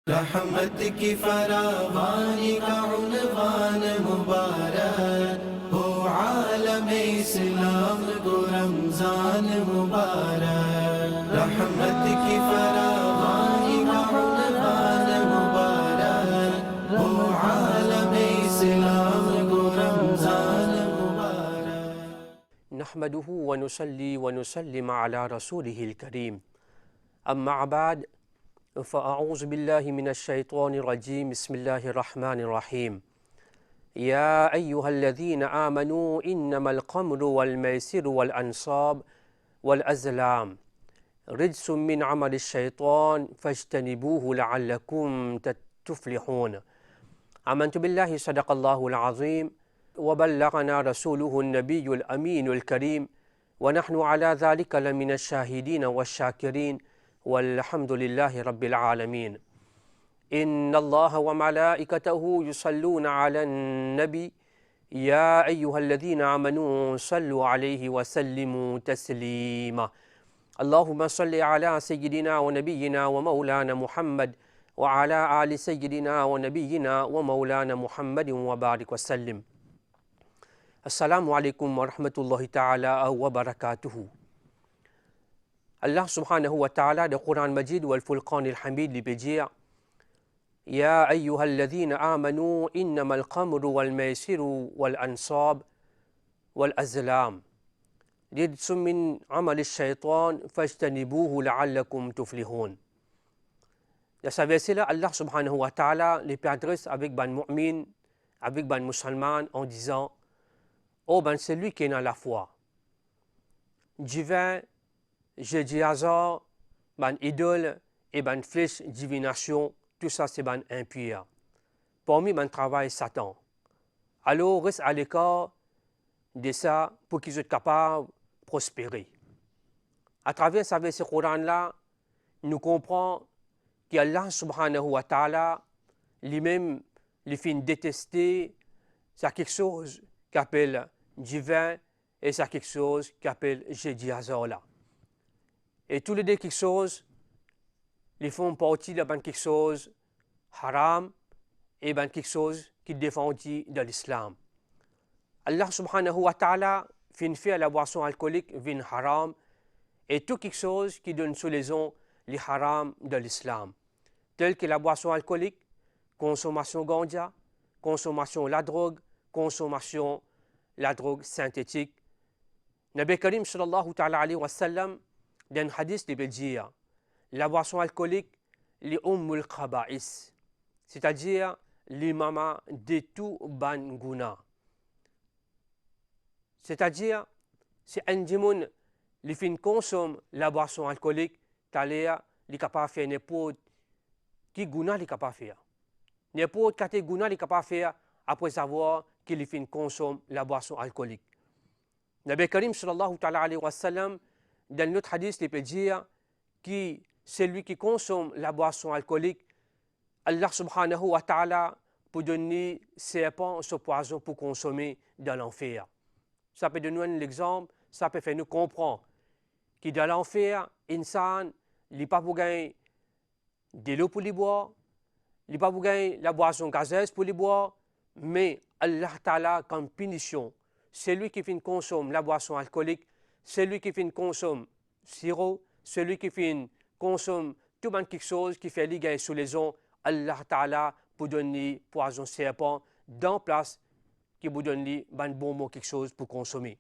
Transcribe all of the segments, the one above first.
रहमत की फरावानी का उन्वान मुबारक हो आलम इस्लाम को रमजान मुबारक। रहमत की फरावानी का उन्वान मुबारक हो आलम इस्लाम को रमजान मुबारक। नहमदुहु व नुसल्ली व नुसल्लिम अला रसूलिहिल करीम। अम्मा बाद फ़अऊज़ु बिल्लाहि मिनश शैतानिर रजीम। बिस्मिल्लाहिर रहमानिर रहीम। या अय्युहल्लज़ीना आमनू इन्नमल ख़म्रु वल मैसिरु वल अंसाब वल अज़लाम रिज्सुम मिन अमलिश शैतान फ़ज्तनिबूहु लअल्लकुम तुफ़्लिहून। आमन्तु बिल्लाहि सदक़ल्लाहुल अज़ीम व बल्लगना रसूलुहुन नबियुल अमीनुल करीम व नहनु अला ज़ालिका लमिनश शाहिदीन वश्शाकिरीन वल्हम्दुलिल्लाहि रब्बिल आलमीन। इन्नल्लाह व मलाइकतहु युसल्लूना अलन नबी या अय्युहल्लज़ीना आमनू सल्लु अलैहि व सल्लिमू तस्लीमा। अल्लाहुम्मा सल्लि अला सय्यिदिना व नबिय्यिना व मौलाना मुहम्मद व अला आलि सय्यिदिना व नबिय्यिना व मौलाना मुहम्मद व बारिक व सल्लिम। अस्सलामु अलैकुम व रहमतुल्लाहि तआला व बरकातुहु। Allah subhanahu wa ta'ala de Quran Majid wal Furqan al Hamid li bedir: Ya ayyuhalladhina amanu innamal khamru wal maisiru wal ansab wal azlam rijsum min amali shaitan fajtanibuhu la'allakum tuflihun. Dans ce verset-là, Allah subhanahu wa ta'ala les adresse avec ban mu'min, avec ban musulman en disant: oh ben celui qui est dans la foi, du vin, jeudi hasard, ban idole et ban flèche divination, tout ça c'est ban impur. Parmi ban travail Satan. Alors reste à l'écart de ça pour qu'ils soient capables de prospérer. À travers ce verset Coran-là, nous comprenons qu'Allah subhanahu wa ta'ala lui-même lui fait détester, c'est quelque chose qu'appelle divin et c'est quelque chose qu'appelle jeudi hasard là. Et tous les deux quelque chose, ils font partie de quelque chose haram et quelque chose qui défendit de l'islam. Allah subhanahu wa ta'ala fait faire la boisson alcoolique vin haram et tout quelque chose qui donne sous les ondes les haram de l'islam. Tel que la boisson alcoolique, consommation ganja, consommation la drogue, consommation la drogue synthétique. Nabi Karim sallallahu ta'ala alayhi wa sallam dans un hadith il veut dire la boisson alcoolique li ummul khaba'is, c'est-à-dire les mamans de tout ban guna. C'est-à-dire si un dimoun li fin consomme la boisson alcoolique, talia li capable faire n'importe qui guna li capable faire. N'importe quelle guna li capable faire après savoir qu'il fin consomme la boisson alcoolique. Nabi Karim sallallahu ta'ala alayhi wa sallam dans notre hadith, il peut dire que celui qui consomme la boisson alcoolique, Allah subhanahu wa ta'ala peut donner serpent ce poison pour consommer dans l'enfer. Ça peut donner un exemple, ça peut faire nous comprendre que dans l'enfer, insan, il n'est pas pour gagner de l'eau pour les boire, il n'est pas pour gagner la boisson gazeuse pour les boire, mais Allah ta'ala comme punition, celui qui consomme la boisson alcoolique, celui qui consomme sirop, celui qui consomme tout quelque chose qui fait ligayer sous les ondes, Allah Ta'ala pour donner poison serpent dans place qui vous donne un bon mot quelque chose pour consommer.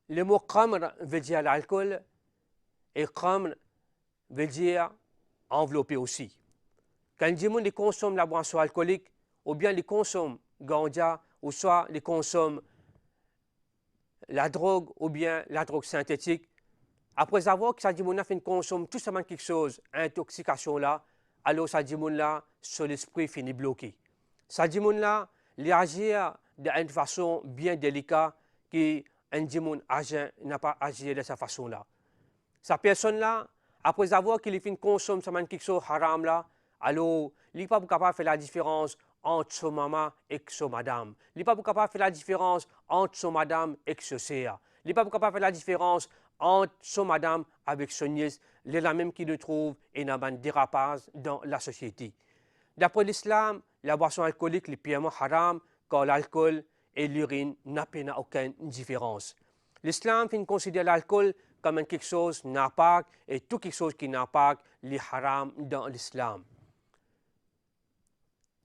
Le mot khamr veut dire l'alcool et khamr veut dire enveloppé aussi. Quand les gens consomment la boisson alcoolique ou bien ils consomment ganja ou soit ils consomment la drogue ou bien la drogue synthétique, après avoir que ça dit mon a fait consomme tout simplement quelque chose, intoxication là, alors ça dit mon là, sur l'esprit finit bloqué. Ça dit mon là, il agir d'une façon bien délicate que un démon agent n'a pas agi de cette façon là. Sa personne là, après avoir qu'il fait consomme seulement quelque chose haram là, alors il n'est pas capable de faire la différence entre son maman et son madame. Il n'est pas capable de faire la différence entre son madame et son sœur. Il n'est pas capable de faire la différence entre son madame avec son nièce, les la même qui nous trouve et n'a pas de dérapage dans la société. D'après l'islam, la boisson alcoolique est purement haram car l'alcool et l'urine n'ont aucune différence. L'islam considère l'alcool comme quelque chose n'a pas et tout quelque chose qui n'a pas est haram dans l'islam.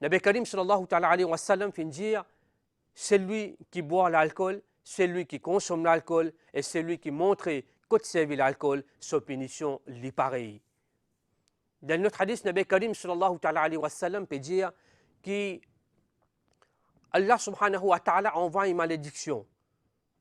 Nabi Karim sallallahu alayhi wa sallam dit celui qui boit l'alcool, celui qui consomme l'alcool et celui qui montre que servir l'alcool, sa punition est pareille. Dans notre hadith, Nabi Karim sallallahu alayhi wa sallam peut dire que Allah subhanahu wa ta'ala envoie une malédiction.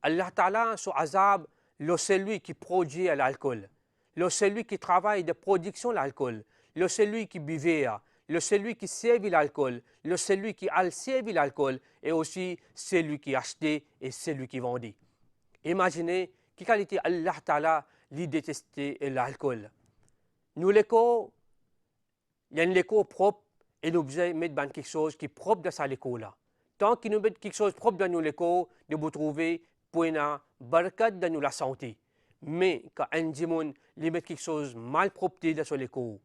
Allah ta'ala, son azab, c'est celui qui produit l'alcool, c'est celui qui travaille de production de l'alcool, c'est celui qui buvait, c'est celui qui servait l'alcool, c'est celui qui a servi l'alcool et aussi celui qui achetait et celui qui vendait. Imaginez quelle qualité Allah ta'ala lui détestait l'alcool. Nous, l'écho, il y a un écho propre et nous devons mettre quelque chose qui est propre de ça l'écho-là. Tant que nous mettons quelque chose de propre dans nous l'écho, nous vous trouver pour une barkat dans la santé. Mais quand un dimon, ils mettent quelque chose de mal propre dans l'écho,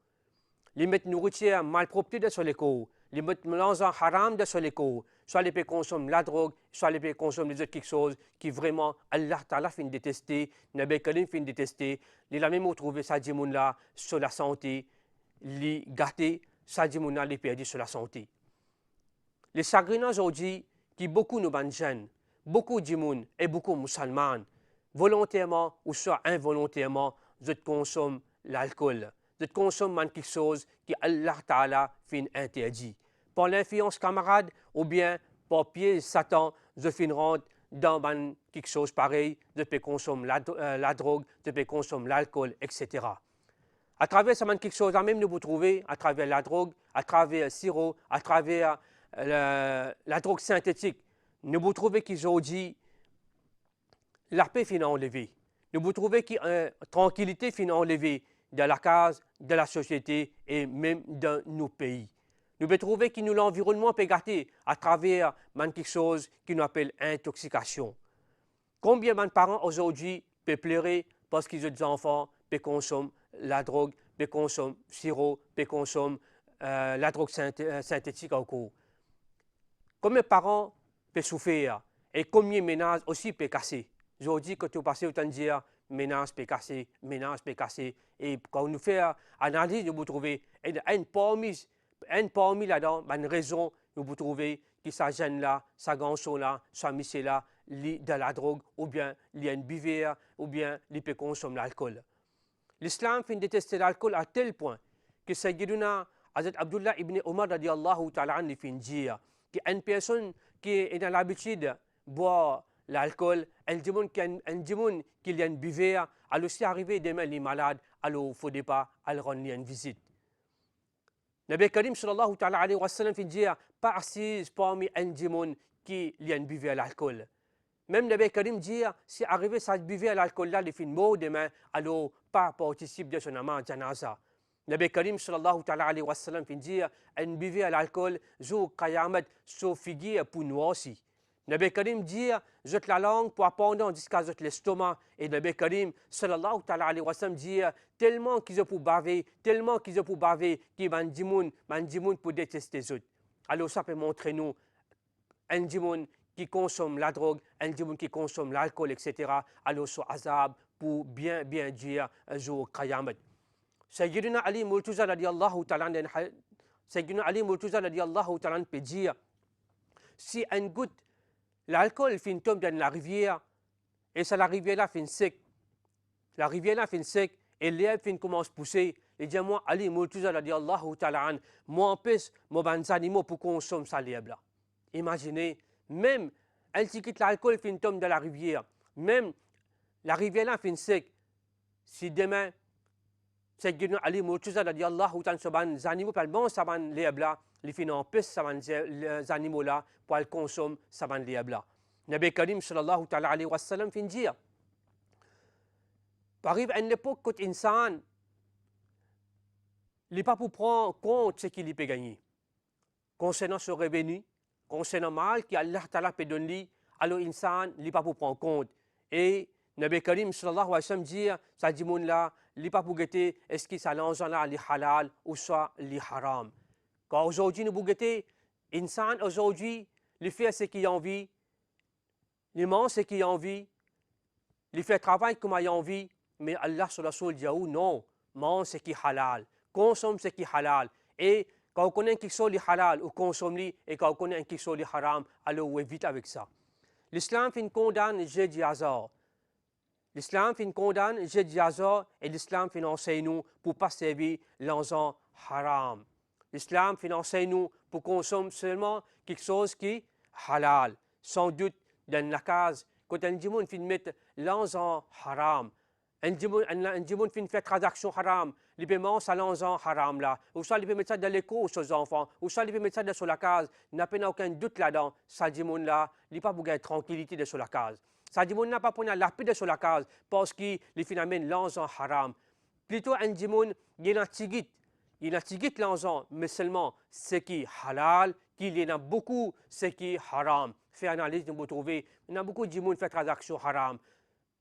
ils mettent nourriture mal propre dans l'écho, ils mettent mélange haram dans l'écho, soit les peuvent consommer la drogue, soit les peuvent consommer quelque chose qui vraiment Allah Ta'ala fin détester, Nabi Karim fin détester, il a même retrouvé ça dimon là sur la santé, les gâter, ça dimon là les perdre sur la santé. Les chagrins aujourd'hui, qui beaucoup nous jeunes, beaucoup de monde et beaucoup de musulmans, volontairement ou soit involontairement, je consomme l'alcool. Je consomme quelque chose qui Allah Ta'ala fin interdit. Par l'influence camarade ou bien par pied Satan, je fin rentre dans quelque chose pareil, je peux consommer la drogue, je peux consommer l'alcool, etc. À travers ça, quelque chose, même nous vous trouvez, à travers la drogue, à travers le sirop, à travers la drogue synthétique, nous vous trouvez qu'aujourd'hui, la paix finit enlevée. Nous vous trouvez que la tranquillité finit enlevée de la case, de la société et même dans nos pays. Nous vous trouvez que l'environnement peut gâter à travers quelque chose qui nous appelle intoxication. Combien de parents aujourd'hui peuvent pleurer parce qu'ils ont des enfants, peuvent consommer la drogue, peuvent consommer le sirop, peuvent consommer la drogue synthétique au cours. Combien de parents peuvent souffrir et combien de ménages aussi peuvent casser. Aujourd'hui, quand vous passez autant de dire ménage peut casser, ménage peut casser. Et quand nous faisons analyse, vous trouvez une parmi là-dedans, une raison, vous trouvez que ça gêne là, ça ganson là, ça mise là, de la drogue, ou bien il y a une buvère, ou bien il peut consommer l'alcool. L'islam fait détester l'alcool à tel point que Sayyiduna Hazrat Abdullah ibn Omar radiallahu ta'ala anhu fait dire qu'une personne qui est dans l'habitude de boire l'alcool, un démon qui a une buvère, alors si arrivé demain il est malade, alors il ne faut pas aller rendre une visite. Nabi Karim sallallahu alayhi wa sallam fait dire pas assise parmi un démon qui a une buvère l'alcool. Même Nabi Karim dit si arrivé ça buvère l'alcool là, il fait mort demain, alors pas participe de son namaz janaza. Nabi Karim sallallahu alayhi wa sallam fait dire un buvère l'alcool, jour qayamat, sauf figure pour nous aussi. Nabi Karim dit, jette la langue pour apprendre jusqu'à l'estomac. Et Nabi Karim, sallallahu alayhi wa sallam, dit, tellement qu'ils ont pour baver, qu'ils mandimoun pour détester les autres. Alors ça peut montrer nous, un dimoun qui consomme la drogue, un dimoun qui consomme l'alcool, etc. Alors ce azab pour bien dire un jour qayamat. Sayyidina Ali Murtuza radiyallahu ta'ala peut dire, si un goutte l'alcool fin tombe dans la rivière et ça la rivière là fin sec. La rivière là fin sec et l'herbe fin commence à pousser. Et dit moi Ali Murtuza radiallahu ta'ala an, moi empêche mon animaux pour consommer ça l'herbe là. Imaginez, même elle qui quitte l'alcool fin tombe dans la rivière, même la rivière là fin sec. Si demain Sayyidina Ali Murtuza radiallahu ta'ala les animaux par bon ça van l'herbe là. Les fin empêche ces animaux là pour le consommer ça van l'herbe là. Nabi Karim sallallahu alayhi wa sallam fin dire arrive à une époque où l'insan n'est pas pour prendre compte de ce qu'il peut gagner. Concernant ce revenu, concernant le mal qu'Allah Ta'ala peut donner, alors l'insan n'est pas pour prendre compte. Et Nabi Karim sallallahu alayhi wa sallam dit, ça dit là, li pas pour guetter est-ce que ça l'argent là li halal ou soit li haram. Quand aujourd'hui nous pour guetter, insan aujourd'hui, il fait ce qu'il a envie, il mange ce qu'il a envie, il fait travail comme il a envie, mais Allah sur la soul dit non, mange ce qui est halal, consomme ce qui est halal. Et quand on connaît quelque chose qui est halal, on consomme et quand on connaît quelque chose qui est haram, alors on évite avec ça. L'islam fait une condamne le jeu du hasard. L'islam fait une condamne le jeu du hasard et l'islam fait enseigne nous pour ne pas servir l'argent haram. L'islam fait enseigne nous pour consommer seulement quelque chose qui est halal. Sans doute, dans la case, quand un djimoun fait mettre l'argent haram, un djimoun fait faire transaction haram, il peut manger ça l'argent haram là, ou ça il peut mettre ça dans l'écho aux enfants, ou ça il peut mettre ça sur la case, il n'a pas aucun doute là-dedans, ça djimoun là, il n'a pas pour gagner tranquillité sur la case. Ça djimoun n'a pas pour la lapide sur la case, parce qu'il finalement l'argent haram. Plutôt un djimoun, il y a un tigit. Il y a tigit l'argent, mais seulement ce qui est halal, qu'il y en a beaucoup ce qui est haram. Fait analyse, vous trouvez, il y a beaucoup de gens qui font des transactions haram.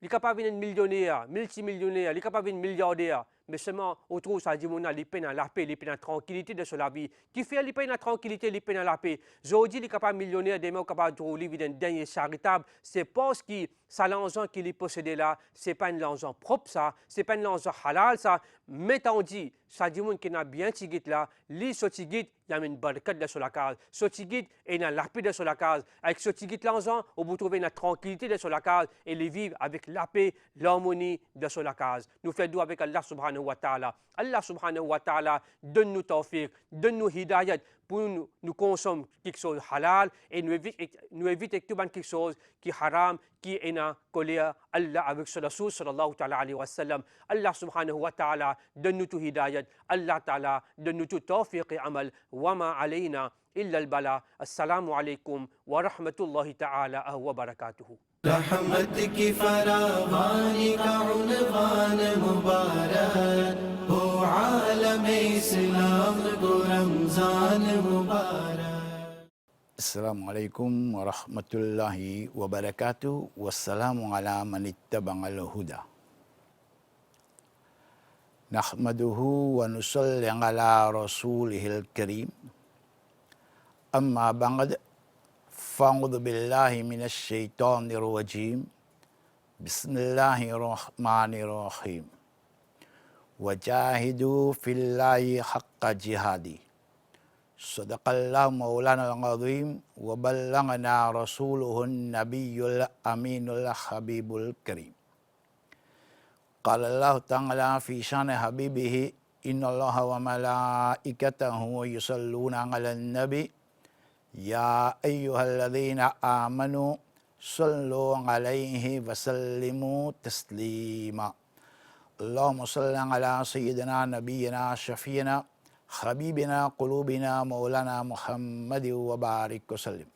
Il est capable d'être millionnaire, multimillionnaire, il est capable d'être milliardaire, mais seulement on trouve ça, il est peine à la paix, il est peine à la tranquillité de la vie. Qui fait il peine à la tranquillité, il est peine à la paix. Aujourd'hui, il est capable de millionnaire, demain, il est capable de trouver un dernier charitable. C'est parce que ça l'argent qu'il est possédé là, ce n'est pas un argent propre, ça, ce n'est pas un argent halal, ça. Mais on dit, ça dit qui n'a bien tigit là, lui, ce tigit, il y a une barcade sur la case. Ce tigit, il y a une lapide sur la case. Avec ce tigit l'argent, on peut trouver une tranquillité sur la case et les vivre avec la paix, l'harmonie sur la case. Nous faisons avec Allah subhanahu wa ta'ala. Allah subhanahu wa ta'ala donne-nous tawfiq, donne-nous hidayat pour nous consommer quelque chose de halal et nous éviter quelque chose qui est haram, qui est en colère Allah avec son Rasoul sallallahu ta'ala alayhi wa sallam. Allah subhanahu wa ta'ala donne-nous tout hidayat. Allah ta'ala donne-nous tout tawfiq et amal. Wa ma alayna illa al-bala. Assalamu alaykum wa rahmatullahi ta'ala wa barakatuhu. रहमत की फरावानी का उन्वान मुबारक हो आलम इस्लाम को रमजान मुबारक. Assalamualaikum warahmatullahi wabarakatuh. Wassalamu ala man ittaba'al huda. Nahmaduhu wa nusalli ala rasulihil karim. Amma ba'd. Fa'udhu billahi minasy syaithanir rajim. Bismillahirrahmanirrahim. Wajahidu fillahi haqqa jihadi. Sadaqallahu maulana al-azim wa ballagana rasuluhun nabiyyul aminul habibul karim. Qala Allah ta'ala fi syani habibihi innallaha wa malaikatahu yusalluna 'alan nabi ya ayyuhalladzina amanu sallu 'alaihi wa sallimu taslima. Allahumma salli 'ala sayyidina nabiyyina syafiina habibina qulubina maulana Muhammad wa barik wa sallim.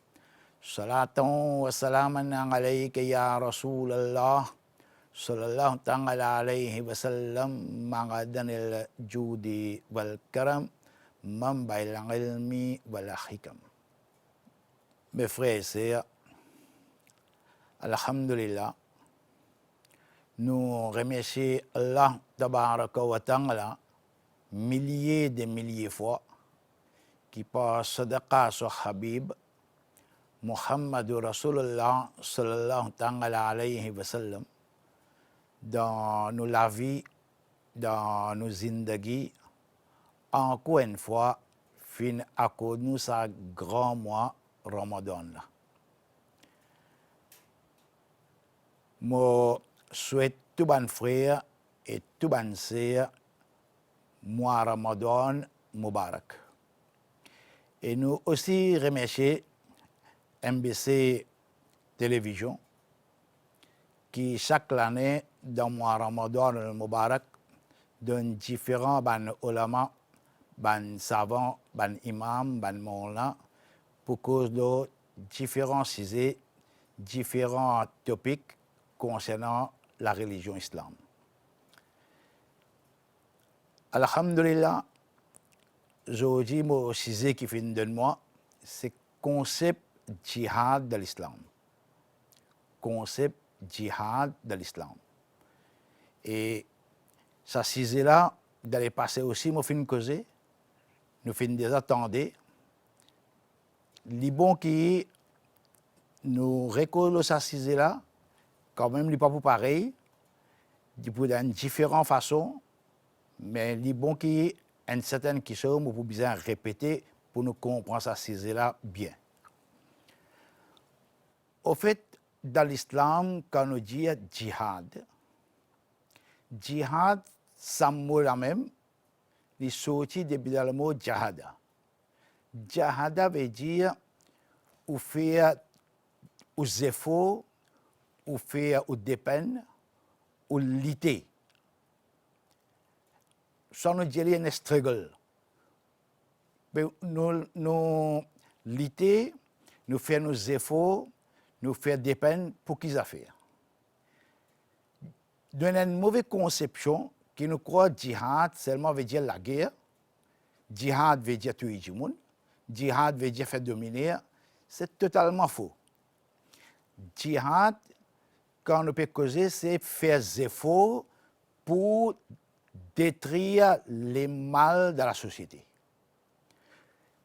Salatan wa salaman alayka ya Rasulullah sallallahu ta'ala alaihi wa sallam ma'adanil judi wal karam manba'il ilmi wal hikam. Mes frères et sœurs, alhamdulillah, nous remercions Allah tabaraka wa ta'ala milliers de milliers fois qui par sadaqa sur Habib Muhammad Rasulullah sallallahu ta'ala alayhi wa sallam dans nos la vie, dans nos zindagi, encore une fois, fin à cause nous sa grand mois Ramadan là. Moi souhaite tout bon frère et tout bon sœur mois Ramadan Mubarak. Et nous aussi remercions MBC Télévision qui chaque année dans mois Ramadan Mubarak donne différents ban ulama, ban savants, ban imams, ban moulana pour cause de différents sujets, différents topics concernant la religion islam. Alhamdulillah, aujourd'hui, mon sujet qui vient de moi, c'est le concept djihad de l'islam. Concept djihad de l'islam. Et Ça s'est là, d'aller passer aussi, nous fin causer, nous fin des attendés. Les bons qui nous récoltent ça s'est là, quand même, les pas pour pareil, d'une différente façon, mais les bons qui une certaine question, nous pouvons bien répéter pour nous comprendre ça s'est là bien. Au fait, dans l'islam, quand on dit djihad, ça mot la même, il sorti depuis le mot jahada. Jahada veut dire ou faire aux efforts, ou faire aux dépenses, ou lutter. Ça nous dit un struggle. Nous lutter, nous faire nos efforts, nous faire des peines pour qu'ils affaires. Dans une mauvaise conception, qui nous croit djihad seulement veut dire la guerre, djihad veut dire tuer du monde, djihad veut dire faire dominer, c'est totalement faux. Djihad, quand on peut causer, c'est faire des efforts pour détruire les mal de la société.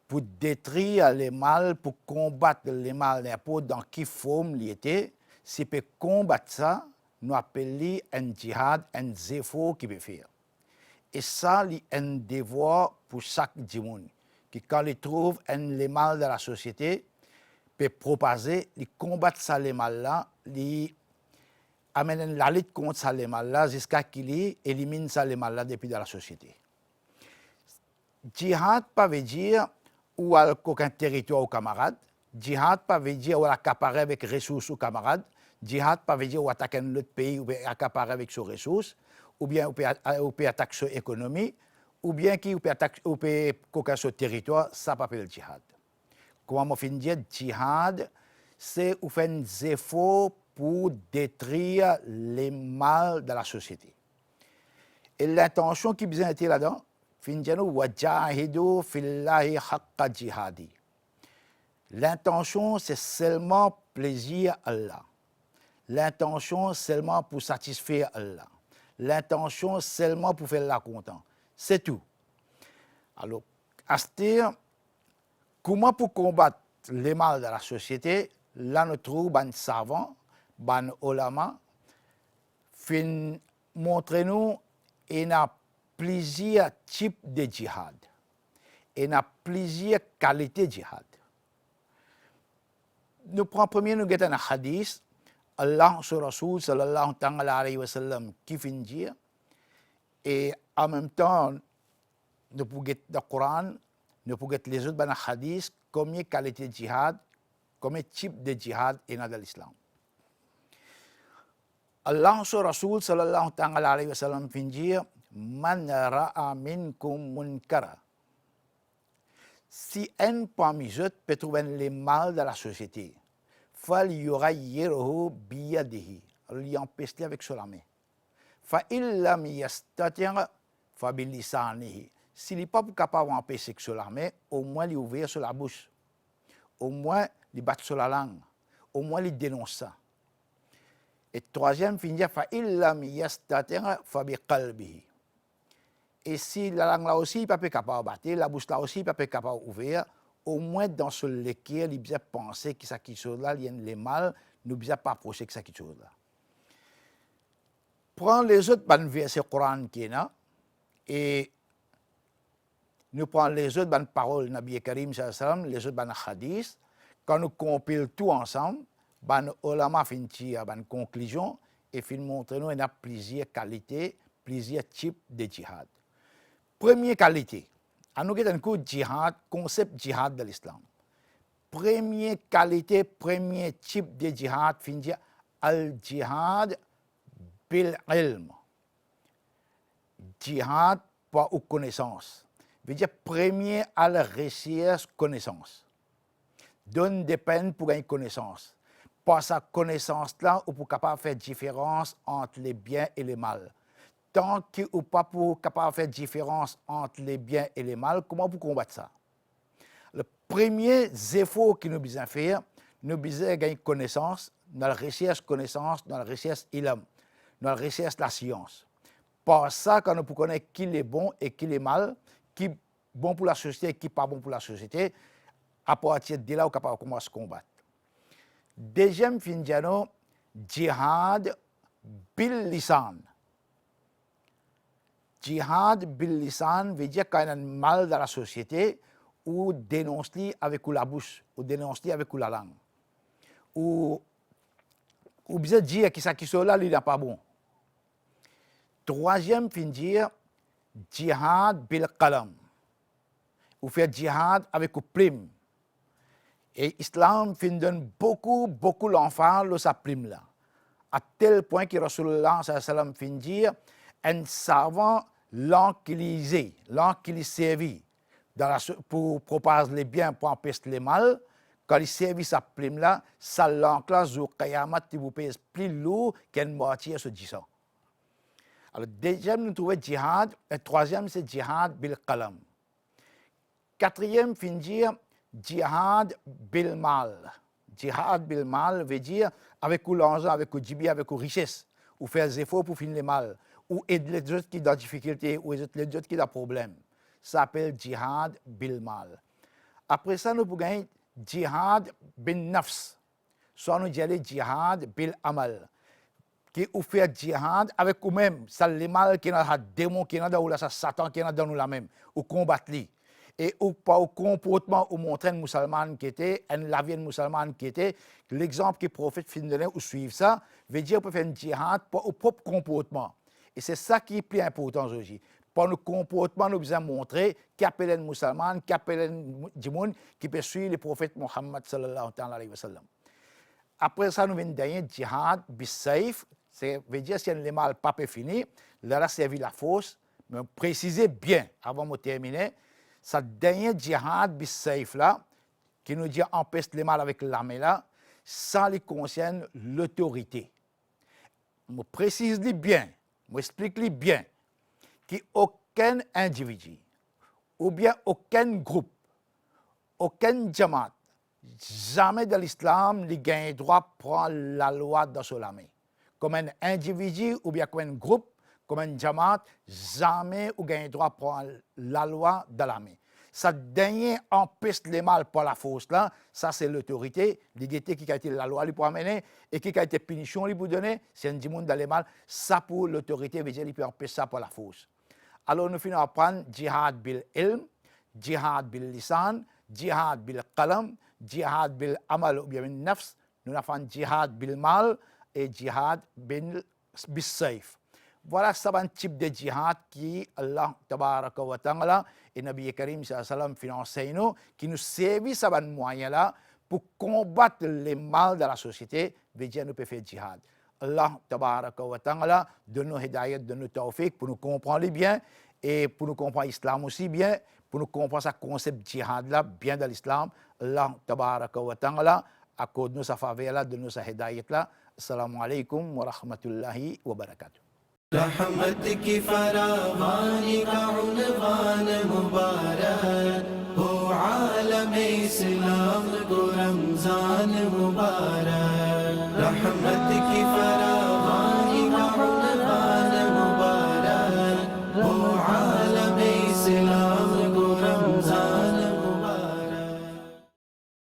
Pour détruire les mal, pour combattre les mal n'importe dans quelle forme il était, si peut combattre ça, nous appelons un djihad, un effort qui peut faire. Et ça, c'est un devoir pour chaque monde, qui quand il trouve les mal de la société, peut propager, il combattre ça les mal là, il amène la lutte contre ça les mal là jusqu'à qu'il élimine ça les mal là depuis dans la société. Djihad pas veut dire ou à aucun territoire aux camarades. Djihad pas veut dire ou accaparer avec ressources aux camarades. Djihad pas veut dire ou attaquer un autre pays ou accaparer avec ses ressources, ou bien ou peut attaquer son économie, ou bien qui ou peut attaquer ou peut coquer son territoire, ça pas le djihad. Comment on finit dire djihad, c'est ou faire des efforts pour détruire les mal de la société. Et l'intention qui besoin était là-dedans, finjanu wajahidu fillahi haqqa jihadi. L'intention, c'est seulement plaisir à Allah. L'intention, seulement pour satisfaire Allah. L'intention, seulement pour faire la content. C'est tout. Alors, à ce dire, comment pour combattre les mal de la société, là nous trouvons des savants, des ulama, fin montrer-nous et n'a plusieurs types de djihad. Et n'a plusieurs qualités de djihad. Nous prenons premier, nous avons un hadith, Allah sur Rasoul sallallahu alayhi wa sallam qui finit dire, et en même temps, nous pouvons le Coran, nous pouvons les autres hadiths, combien de qualités de djihad, combien de types de djihad il y a dans l'islam. Allah sur Rasoul sallallahu alayhi wa sallam finit dire, Man ra'a minkum munkara. Si un parmi eux peut trouver les mal de la société, fal yughayyirhu biyadihi. Il empêche avec sa main. Fa illam yastati' fa bilisanihi. S'il n'est pas capable d'empêcher avec sa main, au moins il ouvre sur la bouche. Au moins il bat sur la langue. Au moins il dénonce ça. Et troisième, finir fa illam yastati' fa biqalbihi. Et si la langue là aussi n'est pas capable de battre, la bouche là aussi n'est pas capable d'ouvrir, au moins dans ce lequel il bien penser que ça qui chose là, il y a les mal, nous bien pas approcher que ça qui chose là. Prends les autres versets Coran qui est là et nous prenons les autres paroles Nabi Karim sallallahu alayhi wa sallam, les autres hadiths, quand nous compilons tout ensemble, ulama fin tire une conclusion et fin montrer nous il y a plusieurs qualités, plusieurs types de djihad. Première qualité, à nous un coup djihad, concept djihad de l'islam. Première qualité, premier type de djihad, fin dire al-djihad bil-ilm. Djihad par connaissance. Veut dire premier à la recherche connaissance. Donne des peines pour gagner connaissance. Par sa connaissance-là, on peut capable faire différence entre les biens et les mal. Tant que ou pas pour capable faire différence entre les biens et les mal, comment vous combattre ça? Le premier effort que nous devons faire, nous devons gagner connaissance, dans la recherche connaissance, dans la recherche ilm, dans la recherche la science. Par ça, quand nous connaissons qui est bon et qui est mal, qui est bon pour la société et qui n'est pas bon pour la société, à partir de là, on est capable de commencer à combattre. Deuxième fin, jihad bil lisan. Jihad bil lisan veut dire qu'il y a un mal dans la société, ou dénonce-le avec la bouche, ou dénonce-le avec la langue. Ou bien dire que ça qui sont là, il n'est pas bon. Troisième fin, dire jihad bil qalam. Ou faire jihad avec le plume. Et l'islam donne beaucoup l'enfant de sa plume là. À tel point que Rasulullah sallam fin dire un savant l'enquilisé, servi pour propager les biens, pour empêcher les mal. Quand il servit sa plume là, ça l'enclenche au Qayamat qui vous pèse plus lourd qu'une moitié se dit ça. Alors, deuxième, nous trouvons jihad. Et troisième, c'est jihad bil qalam. Quatrième, fin dire jihad bil mal. Jihad bil mal veut dire avec l'argent, avec le jibi, avec la richesse, ou faire des efforts pour finir le mal, ou aider les autres qui ont des difficultés, ou aider les autres qui ont des problèmes. Ça s'appelle jihad bil mal. Après ça, nous pouvons gagner jihad bin nafs. Soit nous disons jihad bil amal. Qui ou fait jihad avec nous-mêmes, ça le mal qui est dans le démon, qui est dans le Satan, qui est dans nous la même, ou combattre lui. Et ou pas au comportement ou montrer un musulman qui était, la vie musulman qui était, l'exemple que le prophète fin donner ou suivre ça, veut dire qu'on peut faire un jihad pour au propre comportement. Et c'est ça qui est plus important aujourd'hui. Pour nos comportements, nous devons montrer qui appelle un musulman, qui appelle un djimoun, qui peut suivre le prophète Mohammed sallallahu alayhi wa sallam. Après ça, nous venons d'un jihad bis-saif, ça veut dire si le mal pas fini, là, a servi la force, mais précisez bien avant de terminer. Ça dernier djihad bis-saif là, qui nous dit empêche le mal avec l'armée là, ça lui concerne l'autorité. Je précise bien, je explique bien, qu'aucun individu, ou bien aucun groupe, aucun jamaat, jamais dans l'islam ne gagne le droit de prendre la loi dans son armée. Comme un individu ou bien comme un groupe, comme un jamaat, jamais ne gagne le droit de prendre la loi dans l'armée. Ça dernier empêche les mal par la force là, ça c'est l'autorité, l'égalité qui a été la loi pour amener et qui a été punition pour donner, c'est un monde dans les mal, ça pour l'autorité veut dire qu'il peut empêcher ça par la force. Alors nous finissons par prendre jihad bil ilm, jihad bil lisan, jihad bil qalam, jihad bil amal ou bien bil nafs, nous avons jihad bil mal et jihad bil saif. Voilà un type de jihad qui Allah tabaraka wa ta'ala et Nabi Karim sallallahu alayhi wa qui nous servent ce moyen là pour combattre les mal de la société, veut dire nous pouvons faire jihad. Allah tabaraka wa ta'ala donne-nous hidayat, donne-nous tawfiq pour nous comprendre bien et pour nous comprendre l'islam aussi bien, pour nous comprendre ce concept jihad là bien dans l'islam. Allah tabaraka wa ta'ala accorde-nous sa faveur là, donne-nous sa hidayat là. Assalamu alaikum wa rahmatullahi wa barakatuh. रहमत की फरावानी का उन्वान मुबारक हो आलम इस्लाम को रमजान मुबारक रहमत की फरावानी